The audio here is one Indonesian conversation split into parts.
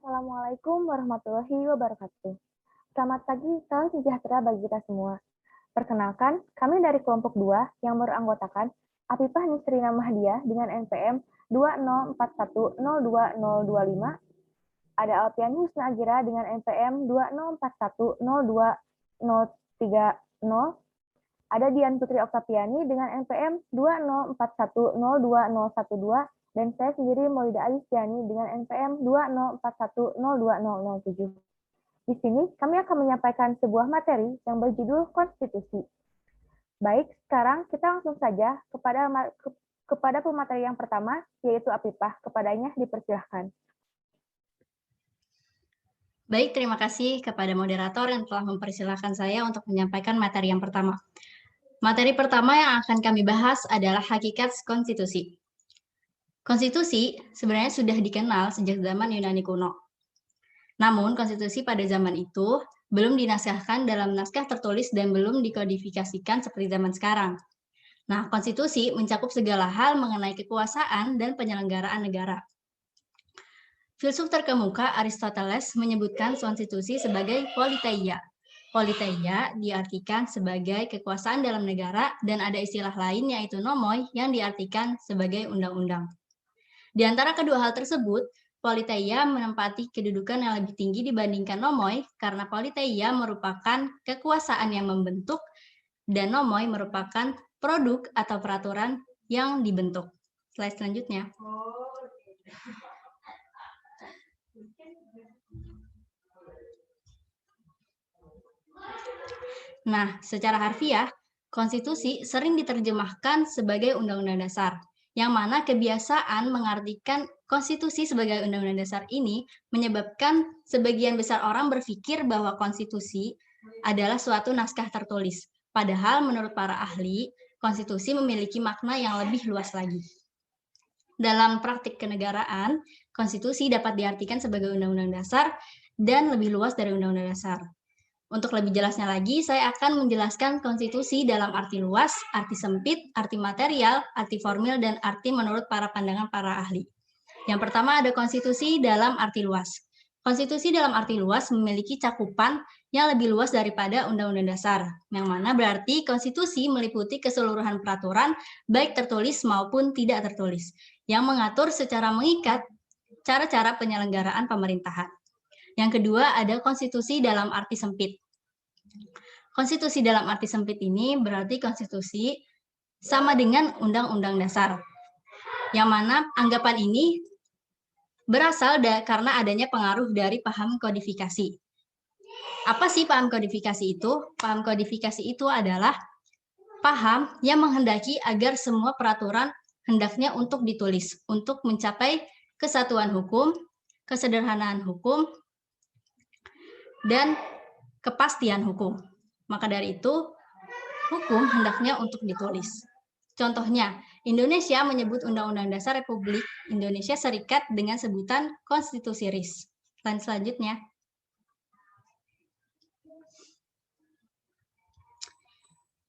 Assalamualaikum warahmatullahi wabarakatuh. Selamat pagi, salam sejahtera bagi kita semua. Perkenalkan, kami dari kelompok 2 yang beranggotakan Apifah Nisrina Mahdiah dengan NPM 2041020025, ada Alpiani Husna Agira dengan NPM 2041020030, ada Dian Putri Oktaviani dengan NPM 2041020012, dan saya sendiri Maulida Alistiani dengan NPM 2041020007. Di sini kami akan menyampaikan sebuah materi yang berjudul Konstitusi. Baik, sekarang kita langsung saja kepada pemateri yang pertama, yaitu Apifah. Kepadanya dipersilahkan. Baik, terima kasih kepada moderator yang telah mempersilahkan saya untuk menyampaikan materi yang pertama. Materi pertama yang akan kami bahas adalah hakikat konstitusi. Konstitusi sebenarnya sudah dikenal sejak zaman Yunani kuno. Namun, konstitusi pada zaman itu belum dinaskahkan dalam naskah tertulis dan belum dikodifikasikan seperti zaman sekarang. Nah, konstitusi mencakup segala hal mengenai kekuasaan dan penyelenggaraan negara. Filsuf terkemuka Aristoteles menyebutkan konstitusi sebagai politeia. Politeia diartikan sebagai kekuasaan dalam negara dan ada istilah lain yaitu nomoi yang diartikan sebagai undang-undang. Di antara kedua hal tersebut, politeia menempati kedudukan yang lebih tinggi dibandingkan nomoi karena politeia merupakan kekuasaan yang membentuk dan nomoi merupakan produk atau peraturan yang dibentuk. Slide selanjutnya. Nah, secara harfiah, konstitusi sering diterjemahkan sebagai undang-undang dasar, yang mana kebiasaan mengartikan konstitusi sebagai undang-undang dasar ini menyebabkan sebagian besar orang berpikir bahwa konstitusi adalah suatu naskah tertulis. Padahal menurut para ahli, konstitusi memiliki makna yang lebih luas lagi. Dalam praktik kenegaraan, konstitusi dapat diartikan sebagai undang-undang dasar dan lebih luas dari undang-undang dasar. Untuk lebih jelasnya lagi, saya akan menjelaskan konstitusi dalam arti luas, arti sempit, arti material, arti formil, dan arti menurut para pandangan para ahli. Yang pertama ada konstitusi dalam arti luas. Konstitusi dalam arti luas memiliki cakupan yang lebih luas daripada undang-undang dasar, yang mana berarti konstitusi meliputi keseluruhan peraturan, baik tertulis maupun tidak tertulis, yang mengatur secara mengikat cara-cara penyelenggaraan pemerintahan. Yang kedua, ada konstitusi dalam arti sempit. Konstitusi dalam arti sempit ini berarti konstitusi sama dengan undang-undang dasar. Yang mana anggapan ini berasal karena adanya pengaruh dari paham kodifikasi. Apa sih paham kodifikasi itu? Paham kodifikasi itu adalah paham yang menghendaki agar semua peraturan hendaknya untuk ditulis, untuk mencapai kesatuan hukum, kesederhanaan hukum, dan kepastian hukum. Maka dari itu, hukum hendaknya untuk ditulis. Contohnya, Indonesia menyebut Undang-Undang Dasar Republik Indonesia Serikat dengan sebutan Konstitusi RIS. Slide selanjutnya.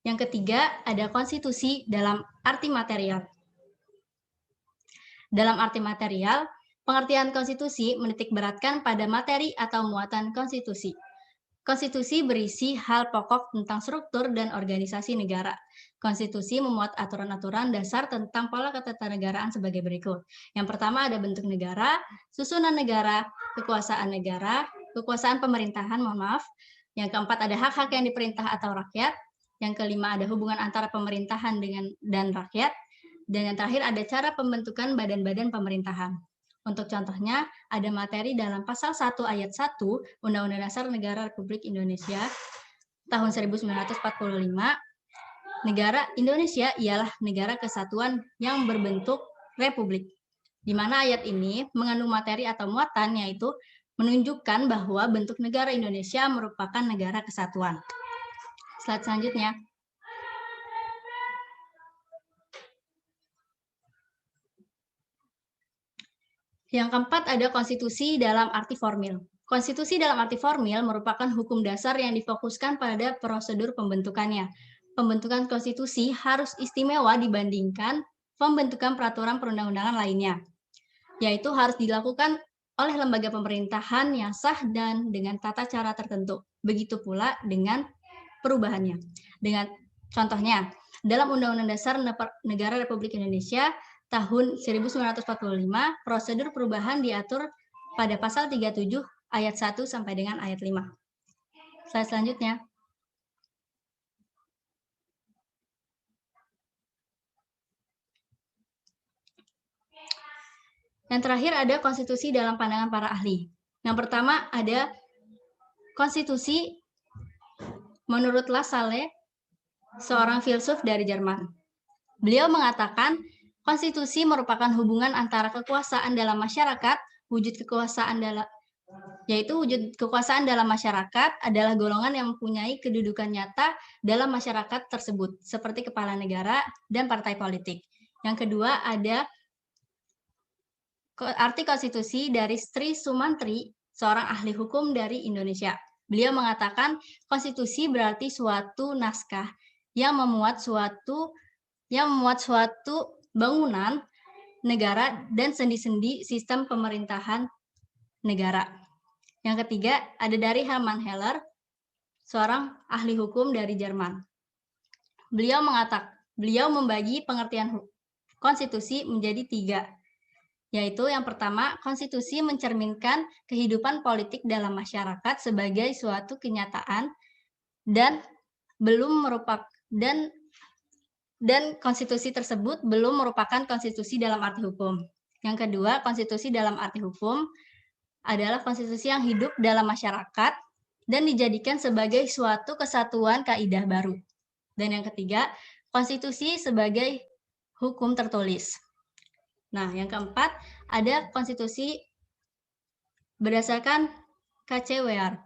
Yang ketiga, ada konstitusi dalam arti material. Dalam arti material, pengertian konstitusi menitikberatkan pada materi atau muatan konstitusi. Konstitusi berisi hal pokok tentang struktur dan organisasi negara. Konstitusi memuat aturan-aturan dasar tentang pola ketatanegaraan sebagai berikut. Yang pertama ada bentuk negara, susunan negara, kekuasaan pemerintahan, Yang keempat ada hak-hak yang diperintah atau rakyat. Yang kelima ada hubungan antara pemerintahan dan rakyat. Dan yang terakhir ada cara pembentukan badan-badan pemerintahan. Untuk contohnya, ada materi dalam pasal 1 ayat 1 Undang-Undang Dasar Negara Republik Indonesia tahun 1945, negara Indonesia ialah negara kesatuan yang berbentuk republik. Di mana ayat ini mengandung materi atau muatan yaitu menunjukkan bahwa bentuk negara Indonesia merupakan negara kesatuan. Slide selanjutnya. Yang keempat ada konstitusi dalam arti formil. Konstitusi dalam arti formil merupakan hukum dasar yang difokuskan pada prosedur pembentukannya. Pembentukan konstitusi harus istimewa dibandingkan pembentukan peraturan perundang-undangan lainnya, yaitu harus dilakukan oleh lembaga pemerintahan yang sah dan dengan tata cara tertentu. Begitu pula dengan perubahannya. Dengan contohnya, dalam Undang-Undang Dasar Negara Republik Indonesia tahun 1945, prosedur perubahan diatur pada pasal 37 ayat 1 sampai dengan ayat 5. Slide selanjutnya. Yang terakhir ada konstitusi dalam pandangan para ahli. Yang pertama ada konstitusi menurut Lassalle, seorang filsuf dari Jerman. Beliau mengatakan konstitusi merupakan hubungan antara kekuasaan dalam masyarakat, wujud kekuasaan dalam masyarakat adalah golongan yang mempunyai kedudukan nyata dalam masyarakat tersebut, seperti kepala negara dan partai politik. Yang kedua ada arti konstitusi dari Sri Sumantri, seorang ahli hukum dari Indonesia. Beliau mengatakan konstitusi berarti suatu naskah yang memuat suatu bangunan negara dan sendi-sendi sistem pemerintahan negara. Yang ketiga ada dari Hermann Heller, seorang ahli hukum dari Jerman. Beliau membagi pengertian konstitusi menjadi 3. Yaitu yang pertama, konstitusi mencerminkan kehidupan politik dalam masyarakat sebagai suatu kenyataan dan konstitusi tersebut belum merupakan konstitusi dalam arti hukum. Yang kedua, konstitusi dalam arti hukum adalah konstitusi yang hidup dalam masyarakat dan dijadikan sebagai suatu kesatuan kaidah baru. Dan yang ketiga, konstitusi sebagai hukum tertulis. Nah, yang keempat, ada konstitusi berdasarkan K.C. Weyr.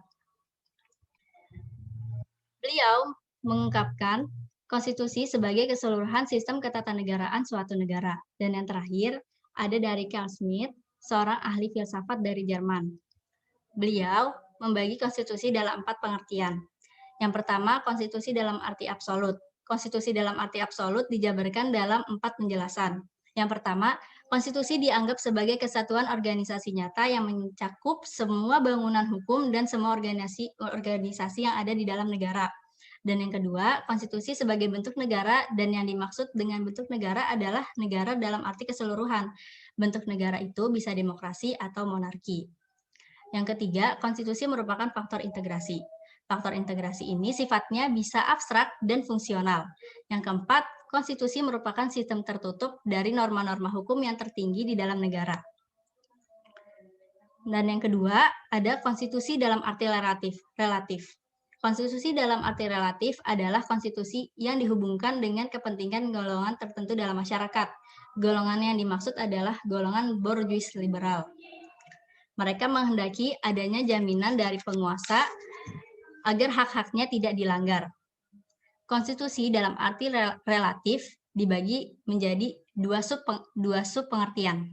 Beliau mengungkapkan konstitusi sebagai keseluruhan sistem ketatanegaraan suatu negara. Dan yang terakhir, ada dari Carl Schmitt, seorang ahli filsafat dari Jerman. Beliau membagi konstitusi dalam 4 pengertian. Yang pertama, konstitusi dalam arti absolut. Konstitusi dalam arti absolut dijabarkan dalam 4 penjelasan. Yang pertama, konstitusi dianggap sebagai kesatuan organisasi nyata yang mencakup semua bangunan hukum dan semua organisasi yang ada di dalam negara. Dan yang kedua, konstitusi sebagai bentuk negara, dan yang dimaksud dengan bentuk negara adalah negara dalam arti keseluruhan. Bentuk negara itu bisa demokrasi atau monarki. Yang ketiga, konstitusi merupakan faktor integrasi. Faktor integrasi ini sifatnya bisa abstrak dan fungsional. Yang keempat, konstitusi merupakan sistem tertutup dari norma-norma hukum yang tertinggi di dalam negara. Dan yang kedua, ada konstitusi dalam arti relatif. Konstitusi dalam arti relatif adalah konstitusi yang dihubungkan dengan kepentingan golongan tertentu dalam masyarakat. Golongan yang dimaksud adalah golongan borjuis liberal. Mereka menghendaki adanya jaminan dari penguasa agar hak-haknya tidak dilanggar. Konstitusi dalam arti relatif dibagi menjadi dua sub pengertian.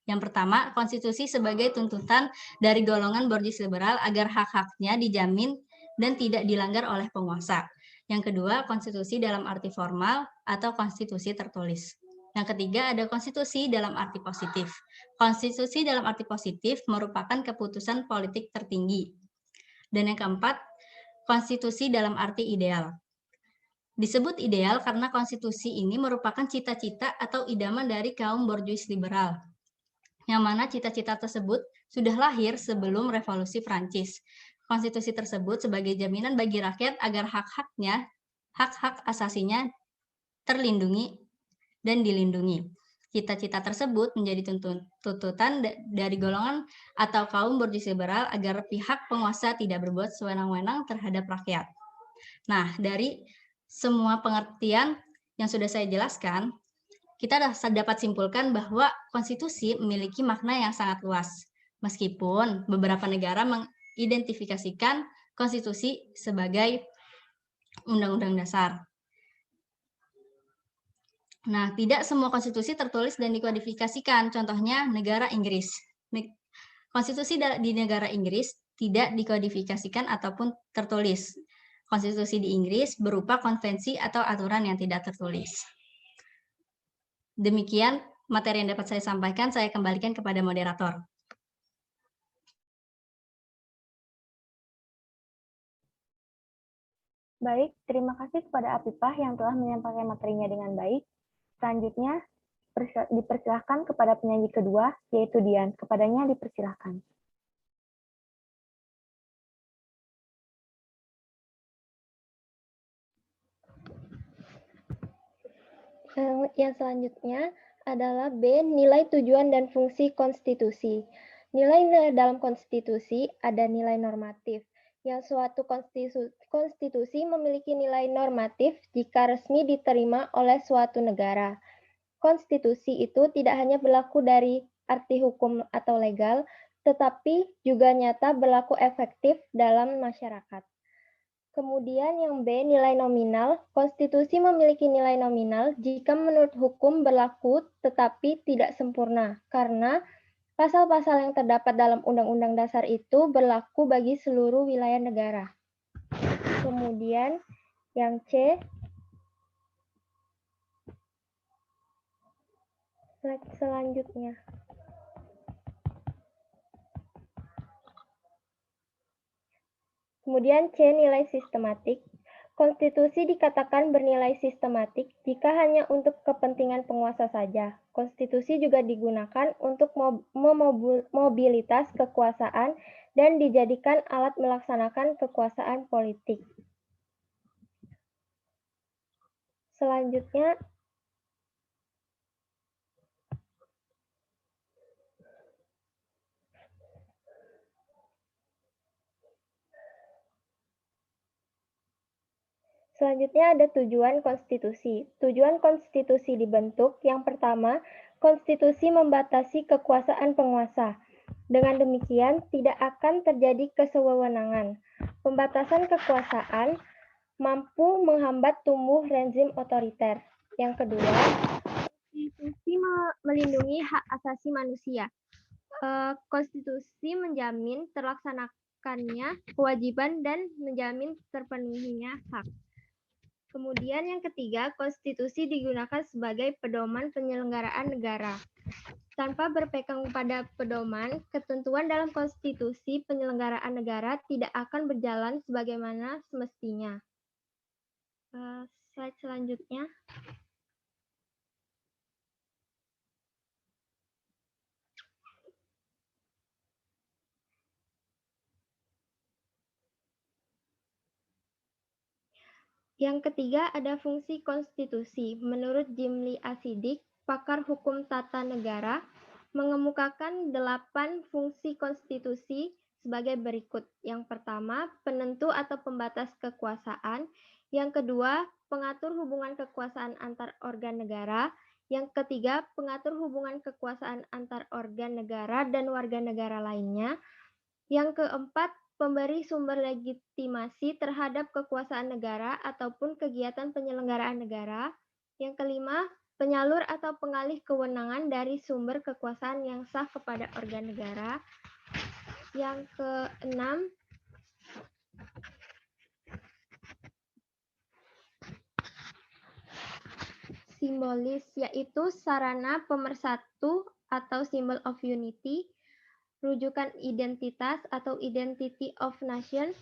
Yang pertama, konstitusi sebagai tuntutan dari golongan borjuis liberal agar hak-haknya dijamin dan tidak dilanggar oleh penguasa. Yang kedua, konstitusi dalam arti formal atau konstitusi tertulis. Yang ketiga, ada konstitusi dalam arti positif. Konstitusi dalam arti positif merupakan keputusan politik tertinggi. Dan yang keempat, konstitusi dalam arti ideal. Disebut ideal karena konstitusi ini merupakan cita-cita atau idaman dari kaum borjuis liberal, yang mana cita-cita tersebut sudah lahir sebelum Revolusi Prancis. Konstitusi tersebut sebagai jaminan bagi rakyat agar hak-hak asasinya terlindungi dan dilindungi. Cita-cita tersebut menjadi tuntutan dari golongan atau kaum borjuis liberal agar pihak penguasa tidak berbuat sewenang-wenang terhadap rakyat. Nah, dari semua pengertian yang sudah saya jelaskan, kita dapat simpulkan bahwa konstitusi memiliki makna yang sangat luas. Meskipun beberapa negara mengidentifikasikan konstitusi sebagai undang-undang dasar. Nah, tidak semua konstitusi tertulis dan dikodifikasikan. Contohnya negara Inggris. Konstitusi di negara Inggris tidak dikodifikasikan ataupun tertulis. Konstitusi di Inggris berupa konvensi atau aturan yang tidak tertulis. Demikian materi yang dapat saya sampaikan, saya kembalikan kepada moderator. Baik, terima kasih kepada Apipah yang telah menyampaikan materinya dengan baik. Selanjutnya, dipersilahkan kepada penyanyi kedua, yaitu Dian. Kepadanya dipersilahkan. Yang selanjutnya adalah B, nilai tujuan dan fungsi konstitusi. Nilai dalam konstitusi ada nilai normatif, yang suatu konstitusi memiliki nilai normatif jika resmi diterima oleh suatu negara. Konstitusi itu tidak hanya berlaku dari arti hukum atau legal, tetapi juga nyata berlaku efektif dalam masyarakat. Kemudian yang B, nilai nominal. Konstitusi memiliki nilai nominal jika menurut hukum berlaku tetapi tidak sempurna, karena pasal-pasal yang terdapat dalam Undang-Undang Dasar itu berlaku bagi seluruh wilayah negara. Kemudian yang C, slide selanjutnya. Kemudian C, nilai sistematik. Konstitusi dikatakan bernilai sistematik jika hanya untuk kepentingan penguasa saja. Konstitusi juga digunakan untuk mobilitas kekuasaan dan dijadikan alat melaksanakan kekuasaan politik. Selanjutnya, ada tujuan konstitusi. Tujuan konstitusi dibentuk. Yang pertama, konstitusi membatasi kekuasaan penguasa. Dengan demikian, tidak akan terjadi kesewenangan. Pembatasan kekuasaan mampu menghambat tumbuh rezim otoriter. Yang kedua, konstitusi melindungi hak asasi manusia. Konstitusi menjamin terlaksanakannya kewajiban dan menjamin terpenuhinya hak. Kemudian yang ketiga, konstitusi digunakan sebagai pedoman penyelenggaraan negara. Tanpa berpegang pada pedoman, ketentuan dalam konstitusi penyelenggaraan negara tidak akan berjalan sebagaimana semestinya. Slide selanjutnya. Yang ketiga ada fungsi konstitusi. Menurut Jimli Asidik, pakar hukum tata negara, mengemukakan 8 fungsi konstitusi sebagai berikut. Yang pertama, penentu atau pembatas kekuasaan. Yang kedua, pengatur hubungan kekuasaan antar organ negara. Yang ketiga, pengatur hubungan kekuasaan antar organ negara dan warga negara lainnya. Yang keempat, pemberi sumber legitimasi terhadap kekuasaan negara ataupun kegiatan penyelenggaraan negara. Yang kelima, penyalur atau pengalih kewenangan dari sumber kekuasaan yang sah kepada organ negara. Yang keenam, simbolis, yaitu sarana pemersatu atau symbol of unity, rujukan identitas atau identity of nation,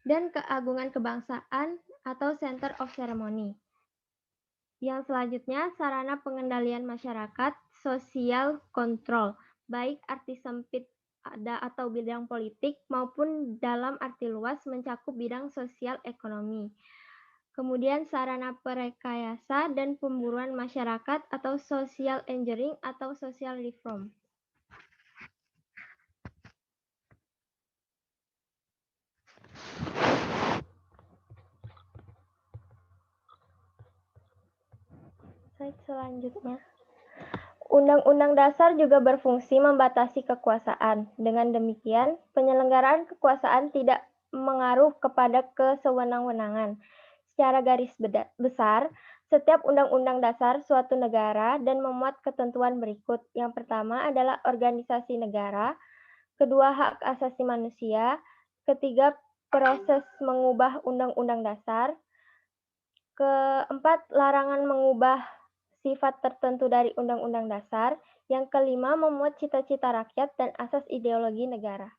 dan keagungan kebangsaan atau center of ceremony. Yang selanjutnya, sarana pengendalian masyarakat, social control, baik arti sempit atau bidang politik maupun dalam arti luas mencakup bidang sosial ekonomi. Kemudian sarana perekayasa dan pemburuan masyarakat atau social engineering atau social reform. Slide selanjutnya. Undang-Undang Dasar juga berfungsi membatasi kekuasaan. Dengan demikian, penyelenggaraan kekuasaan tidak mengaruh kepada kesewenang-wenangan. Secara garis besar, setiap undang-undang dasar suatu negara dan memuat ketentuan berikut. Yang pertama adalah organisasi negara, kedua hak asasi manusia, ketiga proses mengubah undang-undang dasar, keempat larangan mengubah sifat tertentu dari undang-undang dasar, yang kelima memuat cita-cita rakyat dan asas ideologi negara.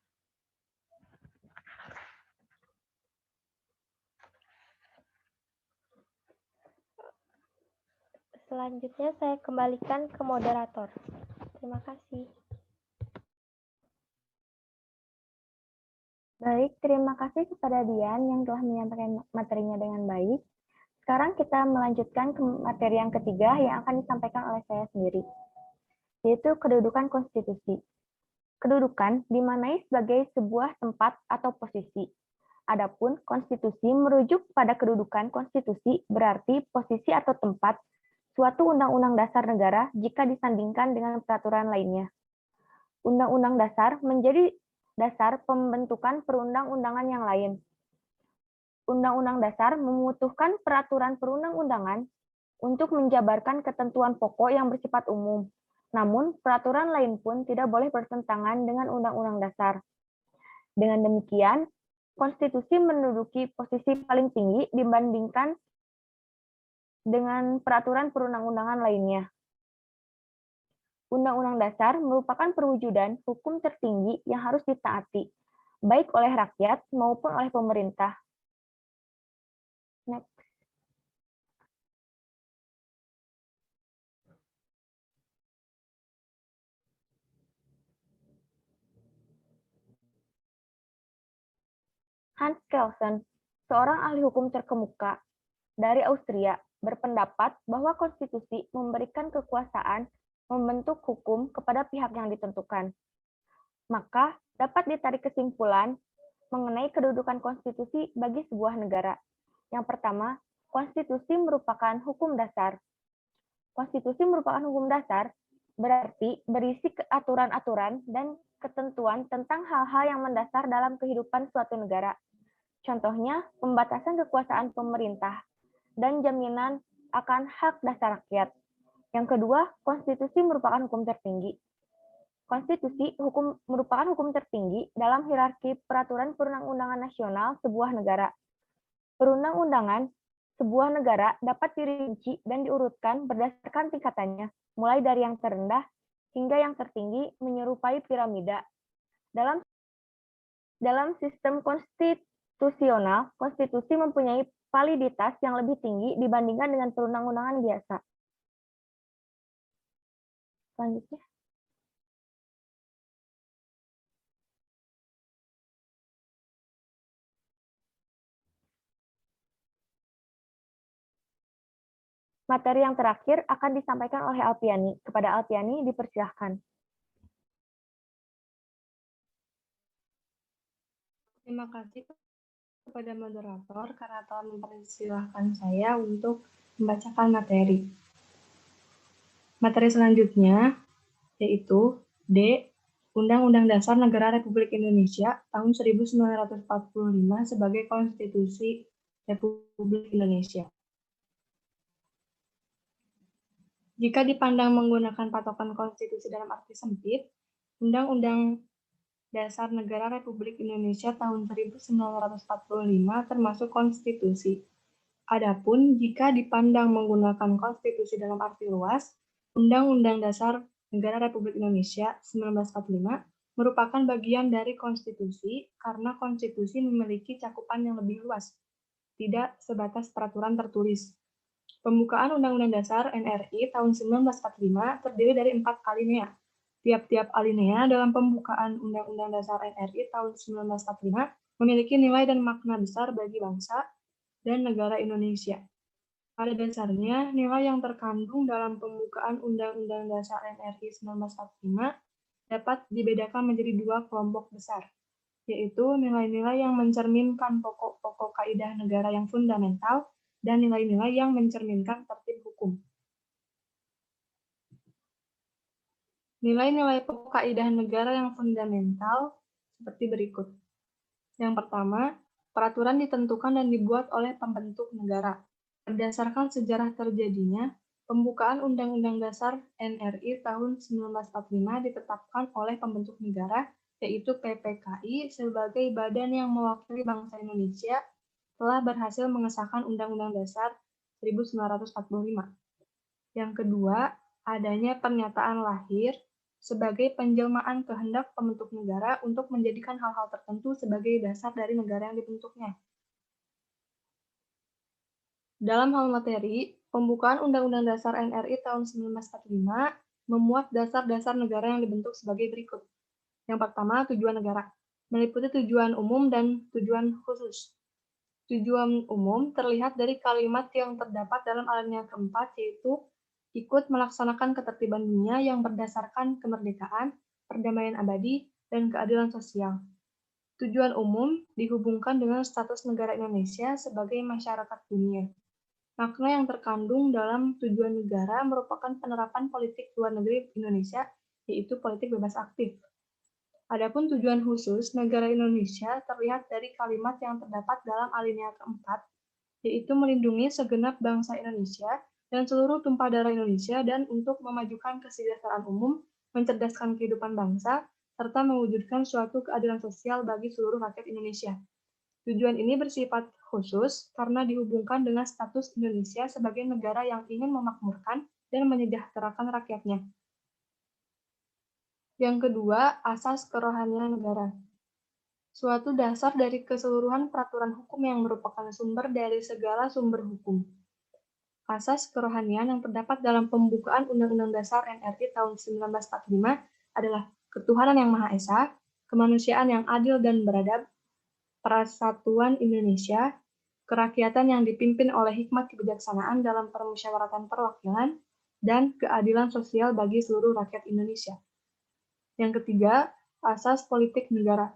Selanjutnya saya kembalikan ke moderator. Terima kasih. Baik, terima kasih kepada Dian yang telah menyampaikan materinya dengan baik. Sekarang kita melanjutkan ke materi yang ketiga yang akan disampaikan oleh saya sendiri, yaitu kedudukan konstitusi. Kedudukan dimaknai sebagai sebuah tempat atau posisi. Adapun konstitusi merujuk pada kedudukan konstitusi berarti posisi atau tempat suatu undang-undang dasar negara jika disandingkan dengan peraturan lainnya. Undang-undang dasar menjadi dasar pembentukan perundang-undangan yang lain. Undang-undang dasar membutuhkan peraturan perundang-undangan untuk menjabarkan ketentuan pokok yang bersifat umum. Namun, peraturan lain pun tidak boleh bertentangan dengan undang-undang dasar. Dengan demikian, konstitusi menduduki posisi paling tinggi dibandingkan dengan peraturan perundang-undangan lainnya. Undang-undang dasar merupakan perwujudan hukum tertinggi yang harus ditaati, baik oleh rakyat maupun oleh pemerintah. Next. Hans Kelsen, seorang ahli hukum terkemuka dari Austria, berpendapat bahwa konstitusi memberikan kekuasaan membentuk hukum kepada pihak yang ditentukan. Maka dapat ditarik kesimpulan mengenai kedudukan konstitusi bagi sebuah negara. Yang pertama, konstitusi merupakan hukum dasar. Konstitusi merupakan hukum dasar berarti berisi aturan-aturan dan ketentuan tentang hal-hal yang mendasar dalam kehidupan suatu negara. Contohnya, pembatasan kekuasaan pemerintah dan jaminan akan hak dasar rakyat. Yang kedua, konstitusi merupakan hukum tertinggi. Konstitusi merupakan hukum tertinggi dalam hierarki peraturan perundang-undangan nasional sebuah negara. Perundang-undangan sebuah negara dapat dirinci dan diurutkan berdasarkan tingkatannya, mulai dari yang terendah hingga yang tertinggi menyerupai piramida. Dalam sistem konstitusional, konstitusi mempunyai validitas yang lebih tinggi dibandingkan dengan perundang-undangan biasa. Selanjutnya. Materi yang terakhir akan disampaikan oleh Alpiani. Kepada Alpiani, dipersilahkan. Terima kasih kepada moderator karena telah mempersilahkan saya untuk membacakan materi. Materi selanjutnya yaitu D. Undang-Undang Dasar Negara Republik Indonesia tahun 1945 sebagai Konstitusi Republik Indonesia. Jika dipandang menggunakan patokan konstitusi dalam arti sempit, Undang-Undang Dasar Negara Republik Indonesia tahun 1945 termasuk konstitusi. Adapun jika dipandang menggunakan konstitusi dalam arti luas, Undang-Undang Dasar Negara Republik Indonesia 1945 merupakan bagian dari konstitusi karena konstitusi memiliki cakupan yang lebih luas, tidak sebatas peraturan tertulis. Pembukaan Undang-Undang Dasar NRI tahun 1945 terdiri dari 4 alinea. Tiap-tiap alinea dalam pembukaan Undang-Undang Dasar NRI tahun 1945 memiliki nilai dan makna besar bagi bangsa dan negara Indonesia. Pada dasarnya, nilai yang terkandung dalam pembukaan Undang-Undang Dasar NRI 1945 dapat dibedakan menjadi 2 kelompok besar, yaitu nilai-nilai yang mencerminkan pokok-pokok kaidah negara yang fundamental dan nilai-nilai yang mencerminkan tertib hukum. Nilai-nilai pokok kaidah negara yang fundamental seperti berikut. Yang pertama, peraturan ditentukan dan dibuat oleh pembentuk negara. Berdasarkan sejarah terjadinya, pembukaan Undang-Undang Dasar NRI tahun 1945 ditetapkan oleh pembentuk negara, yaitu PPKI sebagai badan yang mewakili bangsa Indonesia telah berhasil mengesahkan Undang-Undang Dasar 1945. Yang kedua, adanya pernyataan lahir sebagai penjelmaan kehendak pembentuk negara untuk menjadikan hal-hal tertentu sebagai dasar dari negara yang dibentuknya. Dalam hal materi, Pembukaan Undang-Undang Dasar NRI tahun 1945 memuat dasar-dasar negara yang dibentuk sebagai berikut. Yang pertama, tujuan negara, meliputi tujuan umum dan tujuan khusus. Tujuan umum terlihat dari kalimat yang terdapat dalam alinea keempat, yaitu ikut melaksanakan ketertiban dunia yang berdasarkan kemerdekaan, perdamaian abadi, dan keadilan sosial. Tujuan umum dihubungkan dengan status negara Indonesia sebagai masyarakat dunia. Makna yang terkandung dalam tujuan negara merupakan penerapan politik luar negeri Indonesia, yaitu politik bebas aktif. Adapun tujuan khusus negara Indonesia terlihat dari kalimat yang terdapat dalam alinea keempat, yaitu melindungi segenap bangsa Indonesia dan seluruh tumpah darah Indonesia dan untuk memajukan kesejahteraan umum, mencerdaskan kehidupan bangsa, serta mewujudkan suatu keadilan sosial bagi seluruh rakyat Indonesia. Tujuan ini bersifat khusus karena dihubungkan dengan status Indonesia sebagai negara yang ingin memakmurkan dan menyejahterakan rakyatnya. Yang kedua, asas kerohanian negara. Suatu dasar dari keseluruhan peraturan hukum yang merupakan sumber dari segala sumber hukum. Asas kerohanian yang terdapat dalam pembukaan Undang-Undang Dasar NRI tahun 1945 adalah ketuhanan yang Maha Esa, kemanusiaan yang adil dan beradab, persatuan Indonesia, kerakyatan yang dipimpin oleh hikmat kebijaksanaan dalam permusyawaratan perwakilan, dan keadilan sosial bagi seluruh rakyat Indonesia. Yang ketiga, asas politik negara,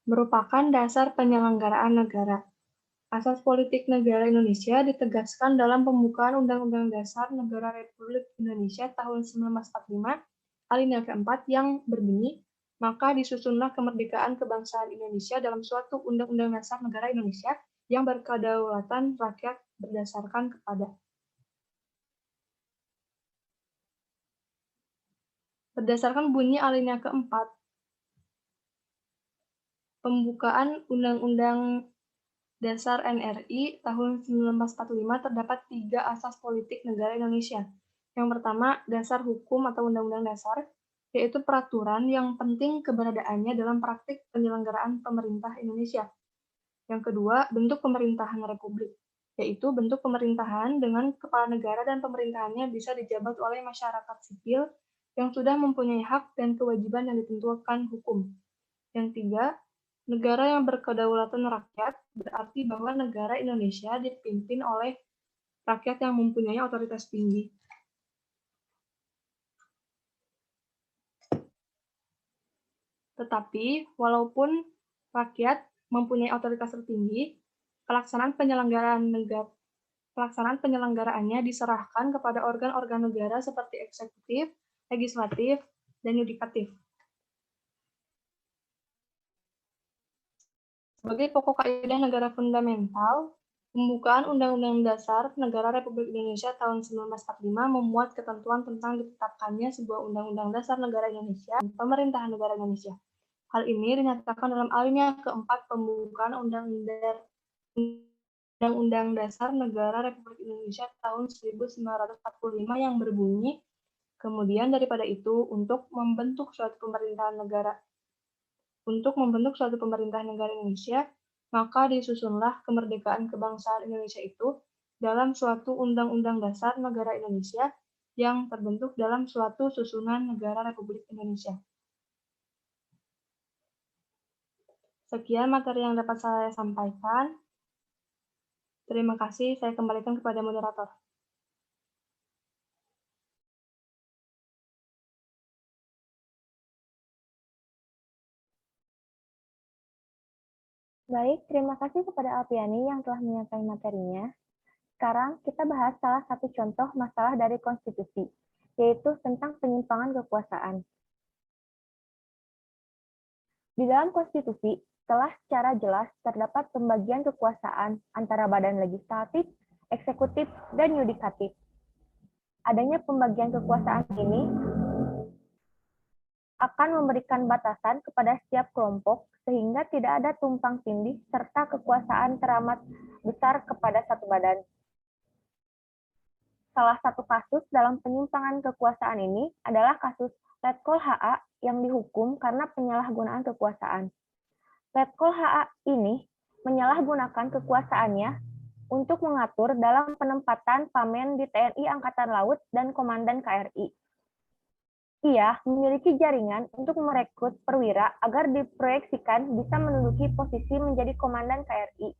merupakan dasar penyelenggaraan negara. Asas politik negara Indonesia ditegaskan dalam pembukaan Undang-Undang Dasar Negara Republik Indonesia tahun 1945, alinea keempat yang berbunyi, maka disusunlah kemerdekaan kebangsaan Indonesia dalam suatu Undang-Undang Dasar Negara Indonesia yang berkedaulatan rakyat berdasarkan kepada. Berdasarkan bunyi alinea keempat, pembukaan Undang-Undang Dasar NRI tahun 1945 terdapat 3 asas politik negara Indonesia. Yang pertama, dasar hukum atau undang-undang dasar, yaitu peraturan yang penting keberadaannya dalam praktik penyelenggaraan pemerintah Indonesia. Yang kedua, bentuk pemerintahan republik, yaitu bentuk pemerintahan dengan kepala negara dan pemerintahannya bisa dijabat oleh masyarakat sipil yang sudah mempunyai hak dan kewajiban yang ditentukan hukum. Yang tiga, negara yang berkedaulatan rakyat berarti bahwa negara Indonesia dipimpin oleh rakyat yang mempunyai otoritas tinggi. Tetapi, walaupun rakyat mempunyai otoritas tertinggi, pelaksanaan penyelenggaraannya diserahkan kepada organ-organ negara seperti eksekutif, legislatif, dan yudikatif. Sebagai pokok kaidah negara fundamental, pembukaan Undang-Undang Dasar Negara Republik Indonesia tahun 1945 memuat ketentuan tentang ditetapkannya sebuah Undang-Undang Dasar Negara Indonesia dan Pemerintahan Negara Indonesia. Hal ini dinyatakan dalam alinea keempat pembukaan Undang-Undang Dasar Negara Republik Indonesia tahun 1945 yang berbunyi, kemudian daripada itu untuk membentuk suatu pemerintahan negara Indonesia, maka disusunlah kemerdekaan kebangsaan Indonesia itu dalam suatu Undang-Undang Dasar Negara Indonesia yang terbentuk dalam suatu susunan negara Republik Indonesia. Sekian materi yang dapat saya sampaikan. Terima kasih, saya kembalikan kepada moderator. Baik, terima kasih kepada Alpiani yang telah menyampaikan materinya. Sekarang kita bahas salah satu contoh masalah dari konstitusi, yaitu tentang penyimpangan kekuasaan. Di dalam konstitusi, telah secara jelas terdapat pembagian kekuasaan antara badan legislatif, eksekutif, dan yudikatif. Adanya pembagian kekuasaan ini akan memberikan batasan kepada setiap kelompok sehingga tidak ada tumpang tindih serta kekuasaan teramat besar kepada satu badan. Salah satu kasus dalam penyimpangan kekuasaan ini adalah kasus Letkol HA yang dihukum karena penyalahgunaan kekuasaan. Letkol HA ini menyalahgunakan kekuasaannya untuk mengatur dalam penempatan Pamen di TNI Angkatan Laut dan Komandan KRI. Ia memiliki jaringan untuk merekrut perwira agar diproyeksikan bisa menduduki posisi menjadi Komandan KRI.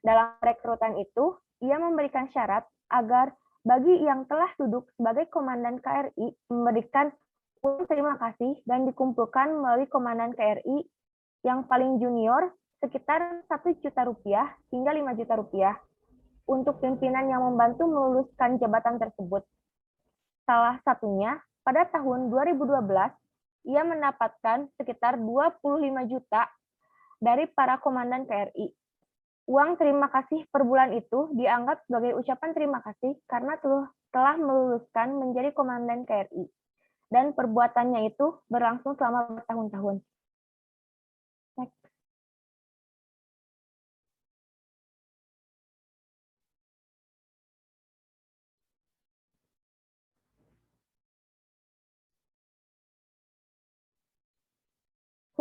Dalam rekrutan itu, ia memberikan syarat agar bagi yang telah duduk sebagai Komandan KRI memberikan uang terima kasih dan dikumpulkan melalui Komandan KRI yang paling junior sekitar 1 juta rupiah hingga 5 juta rupiah untuk pimpinan yang membantu meluluskan jabatan tersebut. Salah satunya, pada tahun 2012, ia mendapatkan sekitar 25 juta dari para komandan KRI. Uang terima kasih per bulan itu dianggap sebagai ucapan terima kasih karena telah meluluskan menjadi komandan KRI. Dan perbuatannya itu berlangsung selama bertahun-tahun.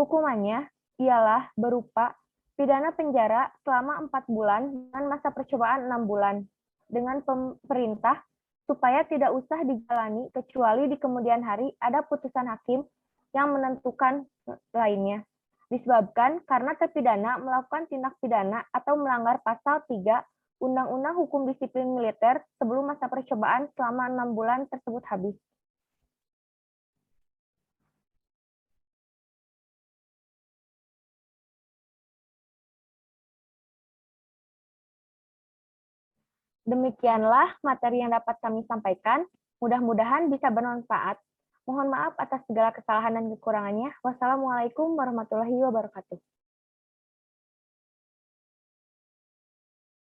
Hukumannya ialah berupa pidana penjara selama 4 bulan dan masa percobaan 6 bulan dengan perintah supaya tidak usah dijalani kecuali di kemudian hari ada putusan hakim yang menentukan lainnya. Disebabkan karena terpidana melakukan tindak pidana atau melanggar pasal 3 Undang-Undang Hukum Disiplin Militer sebelum masa percobaan selama 6 bulan tersebut habis. Demikianlah materi yang dapat kami sampaikan. Mudah-mudahan bisa bermanfaat. Mohon maaf atas segala kesalahan dan kekurangannya. Wassalamualaikum warahmatullahi wabarakatuh.